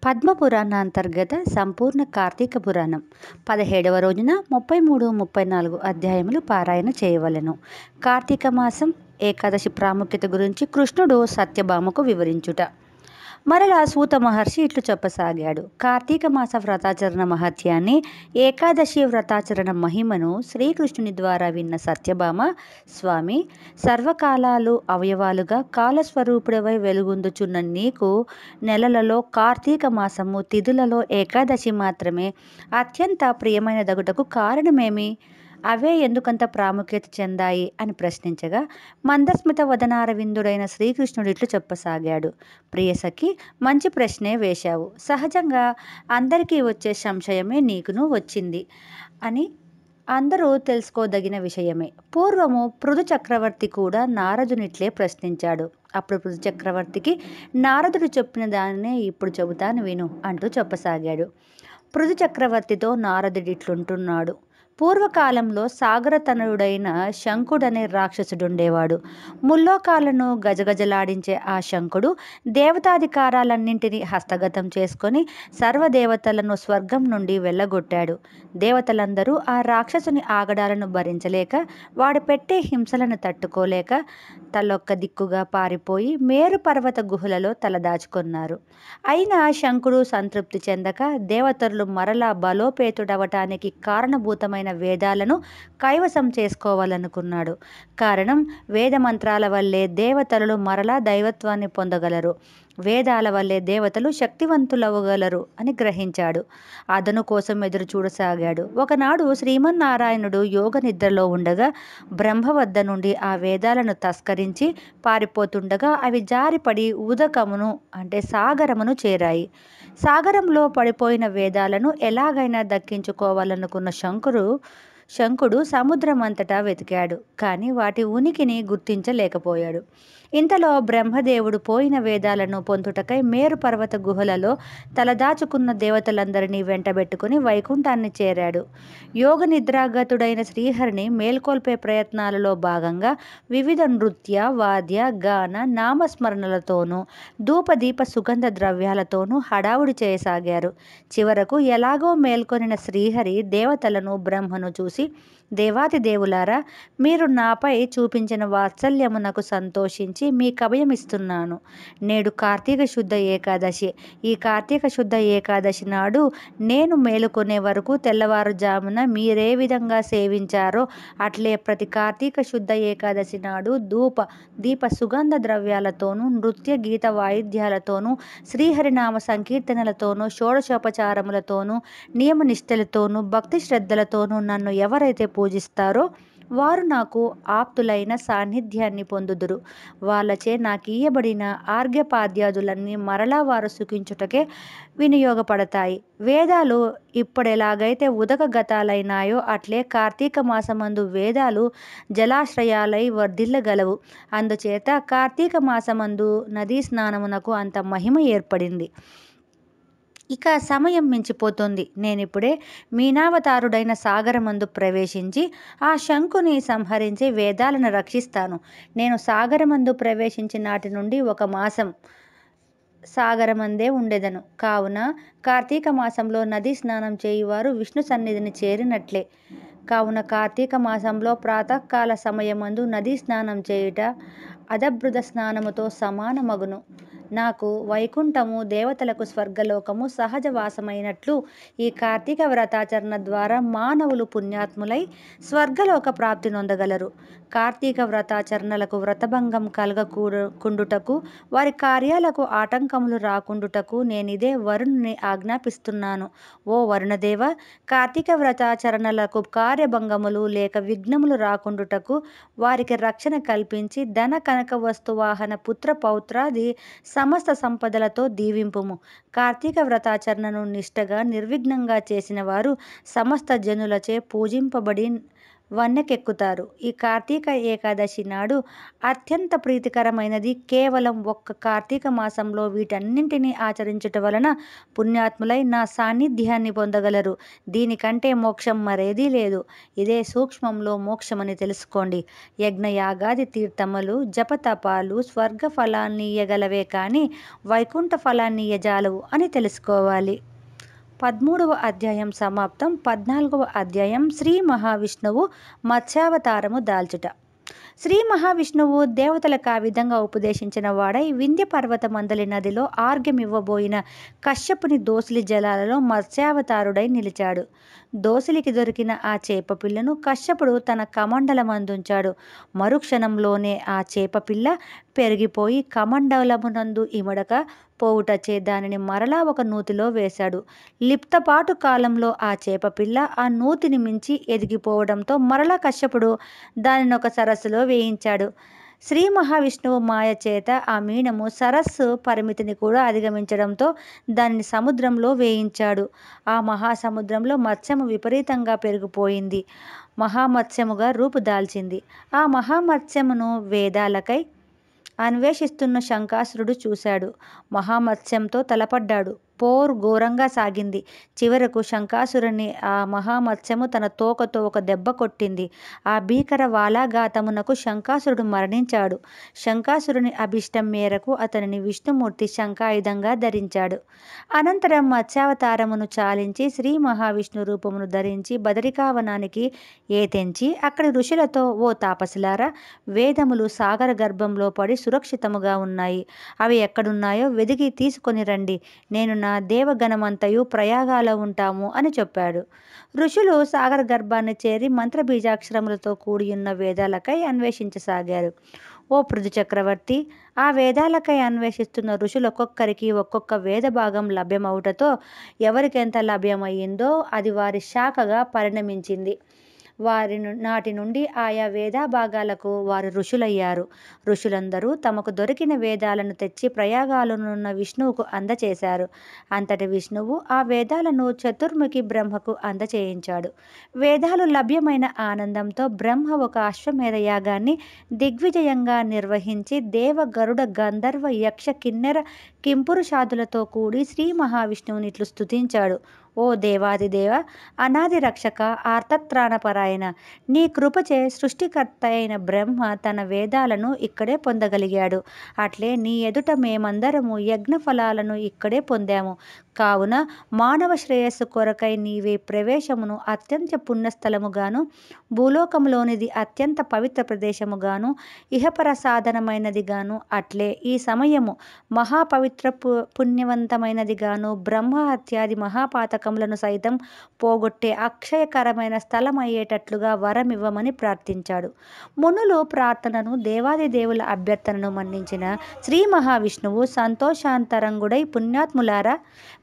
పద్మపురాణ అంతర్గత సంపూర్ణ కార్తీక పురాణం 17వ రోజున 33, 34 అధ్యాయములు పారాయణ చేయవలెను. కార్తీక మాసం ఏకాదశి ప్రాముఖ్యత గురించి కృష్ణుడు సత్యభామకు వివరించుట. మరలా సూత మహర్షి ఇట్లు చెప్పసాగాడు. కార్తీక మాస వ్రతాచరణ మహత్యాన్ని, ఏకాదశి వ్రతాచరణ మహిమను శ్రీకృష్ణుని ద్వారా విన్న సత్యభామ, స్వామి, సర్వకాలాలు అవయవాలుగా కాలస్వరూపుడవై వెలుగొందుచున్న నీకు నెలలలో కార్తీక మాసము తిథులలో ఏకాదశి మాత్రమే అత్యంత ప్రియమైనదగుటకు కారణమేమి? అవే ఎందుకంత ప్రాముఖ్యత చెందాయి అని ప్రశ్నించగా, మందస్మిత వదనారవిందుడైన శ్రీకృష్ణుడిట్లు చెప్పసాగాడు. ప్రియసఖి, మంచి ప్రశ్నే వేశావు. సహజంగా అందరికీ వచ్చే సంశయమే నీకును వచ్చింది అని అందరూ తెలుసుకోదగిన విషయమే. పూర్వము పృథు చక్రవర్తి కూడా నారదునిట్లే ప్రశ్నించాడు. అప్పుడు పృథు చక్రవర్తికి నారదుడు చెప్పిన దానినే ఇప్పుడు చెబుతాను విను అంటూ చెప్పసాగాడు. పృథు చక్రవర్తితో నారదుడిట్లుంటున్నాడు. పూర్వకాలంలో సాగరతనయుడైన శంకుడనే రాక్షసుడుండేవాడు. ముల్లోకాలను గజగజలాడించే ఆ శంకుడు దేవతాధికారాలన్నింటినీ హస్తగతం చేసుకొని సర్వదేవతలను స్వర్గం నుండి వెళ్ళగొట్టాడు. దేవతలందరూ ఆ రాక్షసుని ఆగడాలను భరించలేక, వాడు పెట్టే హింసలను తట్టుకోలేక తలొక్క దిక్కుగా పారిపోయి మేరు పర్వత గుహలలో తలదాచుకున్నారు. అయినా శంకుడు సంతృప్తి చెందక దేవతలు మరలా బలోపేతుడవటానికి కారణభూతమైన వేదాలను కైవసం చేసుకోవాలనుకున్నాడు. కారణం, వేద మంత్రాల వల్లే దేవతలు మరలా దైవత్వాన్ని పొందగలరు, వేదాల వల్లే దేవతలు శక్తివంతులవగలరు అని గ్రహించాడు. అదను కోసం ఎదురు చూడసాగాడు. ఒకనాడు శ్రీమన్నారాయణుడు యోగ నిద్రలో ఉండగా బ్రహ్మ వద్ద నుండి ఆ వేదాలను తస్కరించి పారిపోతుండగా అవి జారిపడి ఉదకమును అంటే సాగరమును చేరాయి. సాగరంలో పడిపోయిన వేదాలను ఎలాగైనా దక్కించుకోవాలనుకున్న శంకుడు సముద్రమంతటా వెతికాడు, కానీ వాటి ఉనికిని గుర్తించలేకపోయాడు. ఇంతలో బ్రహ్మదేవుడు పోయిన వేదాలను పొందుటకై మేరు పర్వత గుహలలో తలదాచుకున్న దేవతలందరినీ వెంటబెట్టుకుని వైకుంఠాన్ని చేరాడు. యోగ నిద్రాగతుడైన శ్రీహరిని మేల్కొల్పే ప్రయత్నాలలో భాగంగా వివిధ నృత్య, వాద్య, గాన, నామస్మరణలతోనూ ధూపదీప సుగంధ ద్రవ్యాలతోనూ హడావుడి చేయసాగారు. చివరకు ఎలాగో మేల్కొనిన శ్రీహరి దేవతలను, బ్రహ్మను చూసి, దేవాతి దేవులారా, మీరు నాపై చూపించిన వాత్సల్యమునకు సంతోషించి మీకు అభయమిస్తున్నాను. నేడు కార్తీక శుద్ధ ఏకాదశి. ఈ కార్తీక శుద్ధ ఏకాదశి నాడు నేను మేలుకొనే వరకు తెల్లవారుజామున మీరే విధంగా సేవించారో అట్లే ప్రతి కార్తీక శుద్ధ ఏకాదశి నాడు ధూప దీప సుగంధ ద్రవ్యాలతోనూ, నృత్య గీత వాయిద్యాలతోనూ, శ్రీహరినామ సంకీర్తనలతోనూ, షోడశోపచారములతోనూ, నియమనిష్టలతోనూ, భక్తి శ్రద్ధలతోనూ నన్ను ఎవరైతే పూజిస్తారో వారు నాకు ఆప్తులైన సాన్నిధ్యాన్ని పొందుదురు. వాళ్ళచే నాకీయబడిన ఆర్ఘ్యపాద్యాదులన్నీ మరలా వారు సుఖించుటకే వినియోగపడతాయి. వేదాలు ఇప్పుడెలాగైతే ఉదకగతాలైనాయో అట్లే కార్తీక మాసమందు వేదాలు జలాశ్రయాలై వర్ధిల్లగలవు. అందుచేత కార్తీక మాసమందు నదీ స్నానమునకు అంత మహిమ ఏర్పడింది. ఇక సమయం మించిపోతుంది. నేనిప్పుడే మీనావతారుడైన సాగరమందు ప్రవేశించి ఆ శంకుని సంహరించి వేదాలను రక్షిస్తాను. నేను సాగరమందు ప్రవేశించి నాటి నుండి 1 మాసం సాగరమందే ఉండెదను. కావున కార్తీక మాసంలో నదీ స్నానం చేయువారు విష్ణు సన్నిధిని చేరినట్లే. కావున కార్తీక మాసంలో ప్రాతకాల సమయమందు నదీ స్నానం చేయుట అదభృత స్నానముతో సమానమగును. నాకు వైకుంఠము, దేవతలకు స్వర్గలోకము సహజ వాసమైనట్లు ఈ కార్తీక వ్రతాచరణ ద్వారా మానవులు పుణ్యాత్ములై స్వర్గలోక ప్రాప్తి నొందగలరు. కార్తీక వ్రతాచరణలకు వ్రతభంగం కలగకుండుటకు, వారి కార్యాలకు ఆటంకములు రాకుండుటకు నేనిదే వరుణుని ఆజ్ఞాపిస్తున్నాను. ఓ వరుణదేవ, కార్తీక వ్రతాచరణలకు కార్యభంగములు లేక విఘ్నములు రాకుండుటకు వారికి రక్షణ కల్పించి ధన కనక వస్తువాహన పుత్ర పౌత్రాది సమస్త సంపదలతో దీవింపుము. కార్తీక వ్రతాచరణను నిష్ఠగా నిర్విఘ్నంగా చేసిన వారు సమస్త జనులచే పూజింపబడి వన్నెకెక్కుతారు. ఈ కార్తీక ఏకాదశి నాడు అత్యంత ప్రీతికరమైనది కేవలం ఒక్క కార్తీక మాసంలో వీటన్నింటినీ ఆచరించుట వలన పుణ్యాత్ములై నా సాన్నిధ్యాన్ని పొందగలరు. దీనికంటే మోక్షం మరేదీ లేదు. ఇదే సూక్ష్మంలో మోక్షమని తెలుసుకోండి. యజ్ఞయాగాది తీర్థములు జపతపాలు స్వర్గ ఫలాన్నియ్యగలవే కానీ వైకుంఠ ఫలాన్నియ్యజాలవు అని తెలుసుకోవాలి. 13వ అధ్యాయం సమాప్తం. 14వ అధ్యాయం శ్రీ మహావిష్ణువు మత్స్యావతారము దాల్చుట. శ్రీ మహావిష్ణువు దేవతలకు ఆ విధంగా ఉపదేశించిన వాడై వింధ్య పర్వతమందలి నదిలో ఆర్ఘ్యమివ్వబోయిన కశ్యపుని దోసిలి జలాలలో మత్స్యావతారుడై నిలిచాడు. దోసిలికి దొరికిన ఆ చేపపిల్లను కశ్యపుడు తన కమండలమందుంచాడు. మరుక్షణంలోనే ఆ చేపపిల్ల పెరిగిపోయి కమండలమునందు ఇమడక పోవుటచే దానిని మరలా ఒక నూతిలో వేశాడు. లిప్తపాటు కాలంలో ఆ చేపపిల్ల ఆ నూతిని మించి ఎదిగిపోవడంతో మరలా కశ్యపుడు దానినొక సరస్సులో వేయించాడు. శ్రీ మహావిష్ణువు మాయ చేత ఆ మీనము సరస్సు పరిమితిని కూడా అధిగమించడంతో దానిని సముద్రంలో వేయించాడు. ఆ మహాసముద్రంలో మత్స్యము విపరీతంగా పెరిగిపోయింది. మహామత్స్యముగా రూపుదాల్చింది. ఆ మహామత్స్యమును వేదాలకై అన్వేషిస్తున్న శంకాసురుడు చూశాడు. మహామత్స్యంతో తలపడ్డాడు. పోరు ఘోరంగా సాగింది. చివరకు శంకాసురుని ఆ మహామత్స్యము తన తోకతో ఒక దెబ్బ కొట్టింది. ఆ భీకర వాలాఘాతమునకు శంకాసురుడు మరణించాడు. శంకాసురుని అభిష్టం మేరకు అతనిని విష్ణుమూర్తి శంఖాయుధంగా ధరించాడు. అనంతరం మత్స్యావతారమును చాలించి శ్రీ మహావిష్ణు రూపమును ధరించి బదరికావనానికి ఏతెంచి అక్కడి ఋషులతో, ఓ తాపసులారా, వేదములు సాగర గర్భంలో పడి సురక్షితముగా ఉన్నాయి. అవి ఎక్కడున్నాయో వెదికి తీసుకొని రండి. నేను నా దేవగణమంతయు ప్రయాగాలో ఉంటాము అని చెప్పాడు. ఋషులు సాగర గర్భాన్ని చేరి మంత్రబీజాక్షరములతో కూడియున్న వేదాలకై అన్వేషించసాగారు. ఓ పృథు చక్రవర్తి, ఆ వేదాలకై అన్వేషిస్తున్న ఋషులొక్కొక్కరికి ఒక్కొక్క వేద భాగం లభ్యమవుటతో ఎవరికెంత లభ్యమయ్యిందో అది వారి శాఖగా పరిణమించింది. నాటి నుండి ఆయా వేదా భాగాలకు వారు ఋషులయ్యారు. ఋషులందరూ తమకు దొరికిన వేదాలను తెచ్చి ప్రయాగాలనున్న విష్ణువుకు అందచేశారు. అంతటి విష్ణువు ఆ వేదాలను చతుర్ముఖి బ్రహ్మకు అందచేయించాడు. వేదాలు లభ్యమైన ఆనందంతో బ్రహ్మ ఒక అశ్వమేధ యాగాన్ని దిగ్విజయంగా నిర్వహించి దేవ గరుడ గంధర్వ యక్ష కిన్నెర కింపురుషాదులతో కూడి శ్రీ మహావిష్ణువుని ఇట్లు స్తుతించాడు. ఓ దేవాదిదేవ, అనాది రక్షక, ఆర్తత్రాణపరాయణ, నీ కృపచే సృష్టికర్త అయిన బ్రహ్మ తన వేదాలను ఇక్కడే పొందగలిగాడు. అట్లే నీ ఎదుట మేమందరము యజ్ఞ ఫలాలను ఇక్కడే పొందాము. కావున మానవ శ్రేయస్సు కొరకై నీవే ప్రవేశమును అత్యంత పుణ్యస్థలముగాను, భూలోకములోనిది అత్యంత పవిత్ర ప్రదేశముగాను, ఇహపర సాధనమైనదిగాను, అట్లే ఈ సమయము మహాపవిత్ర పుణ్యవంతమైనదిగాను, బ్రహ్మ హత్యాది మహాపాతకములను సైతం పోగొట్టే అక్షయకరమైన స్థలం అయ్యేటట్లుగా వరమివ్వమని ప్రార్థించాడు. మునులు ప్రార్థనను, దేవాది దేవుల అభ్యర్థనను మన్నించిన శ్రీ మహావిష్ణువు సంతోషాంతరంగుడై, పుణ్యాత్ములారా,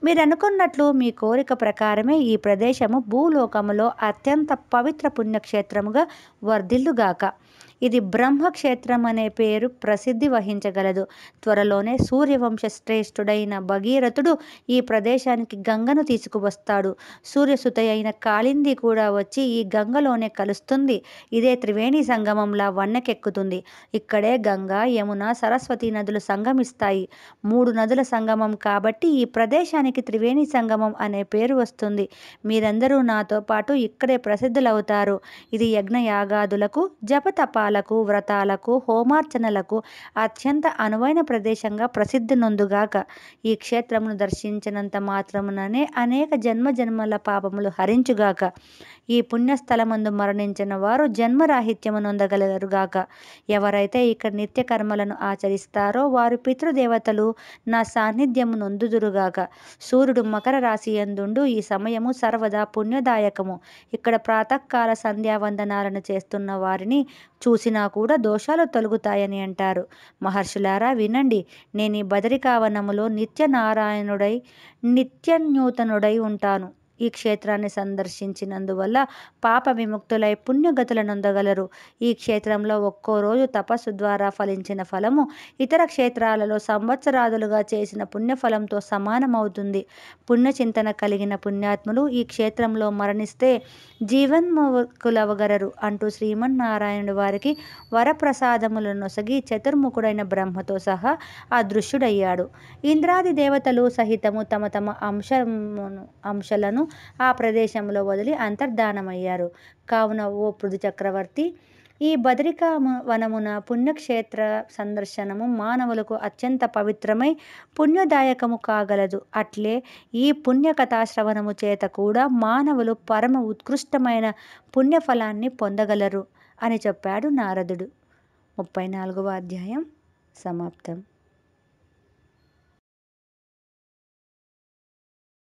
మీరనుకున్నట్లు మీ కోరిక ప్రకారమే ఈ ప్రదేశము భూలోకములో అత్యంత పవిత్ర పుణ్యక్షేత్రముగా వర్ధిల్లుగాక. ఇది బ్రహ్మక్షేత్రం అనే పేరు ప్రసిద్ధి వహించగలదు. త్వరలోనే సూర్యవంశ శ్రేష్ఠుడైన భగీరథుడు ఈ ప్రదేశానికి గంగను తీసుకువస్తాడు. సూర్యసుత అయిన కాళింది కూడా వచ్చి ఈ గంగలోనే కలుస్తుంది. ఇదే త్రివేణి సంగమంలా వన్నెకెక్కుతుంది. ఇక్కడే గంగా, యమున, సరస్వతి నదులు సంగమిస్తాయి. 3 నదుల సంగమం కాబట్టి ఈ ప్రదేశానికి త్రివేణి సంగమం అనే పేరు వస్తుంది. మీరందరూ నాతో పాటు ఇక్కడే ప్రసిద్ధులవుతారు. ఇది యజ్ఞయాగాదులకు, జపతపాలకు, వ్రతాలకు, హోమార్చనలకు అత్యంత అనువైన ప్రదేశంగా ప్రసిద్ధి నొందుగాక. ఈ క్షేత్రమును దర్శించినంత మాత్రముననే అనేక జన్మజన్మల పాపములు హరించుగాక. ఈ పుణ్యస్థలమందు మరణించిన వారు జన్మరాహిత్యము నొందగలరుగాక. ఎవరైతే ఇక్కడ నిత్యకర్మలను ఆచరిస్తారో వారు పితృదేవతలు నా సాన్నిధ్యము నొందుదురుగాక. సూర్యుడు మకర రాశి యందుండు ఈ సమయము సర్వదా పుణ్యదాయకము. ఇక్కడ ప్రాతకాల సంధ్యావందనాలను చేస్తున్న వారిని చూసినా కూడా దోషాలు తొలగుతాయని అంటారు. మహర్షులారా వినండి, నేను ఈ బదరికావనములో నిత్యనారాయణుడై నిత్యన్యూతనుడై ఉంటాను. ఈ క్షేత్రాన్ని సందర్శించినందువల్ల పాప విముక్తులై పుణ్యగతుల నొందగలరు. ఈ క్షేత్రంలో ఒక్కో రోజు తపస్సు ద్వారా ఫలించిన ఫలము ఇతర క్షేత్రాలలో సంవత్సరాదులుగా చేసిన పుణ్యఫలంతో సమానమవుతుంది. పుణ్యచింతన కలిగిన పుణ్యాత్ములు ఈ క్షేత్రంలో మరణిస్తే జీవన్ముక్తులవగలరు అంటూ శ్రీమన్నారాయణుడు వారికి వరప్రసాదములను నొసగి చతుర్ముఖుడైన బ్రహ్మతో సహా అదృశ్యుడయ్యాడు. ఇంద్రాది దేవతలు సహితము తమ తమ అంశలను ఆ ప్రదేశంలో వదిలి అంతర్ధానమయ్యారు. కావున ఓ పృథు చక్రవర్తి, ఈ బదరికా వనమున పుణ్యక్షేత్ర సందర్శనము మానవులకు అత్యంత పవిత్రమై పుణ్యదాయకము కాగలదు. అట్లే ఈ పుణ్యకథాశ్రవణము చేత కూడా మానవులు పరమ ఉత్కృష్టమైన పుణ్యఫలాన్ని పొందగలరు అని చెప్పాడు నారదుడు. 34వ అధ్యాయం సమాప్తం.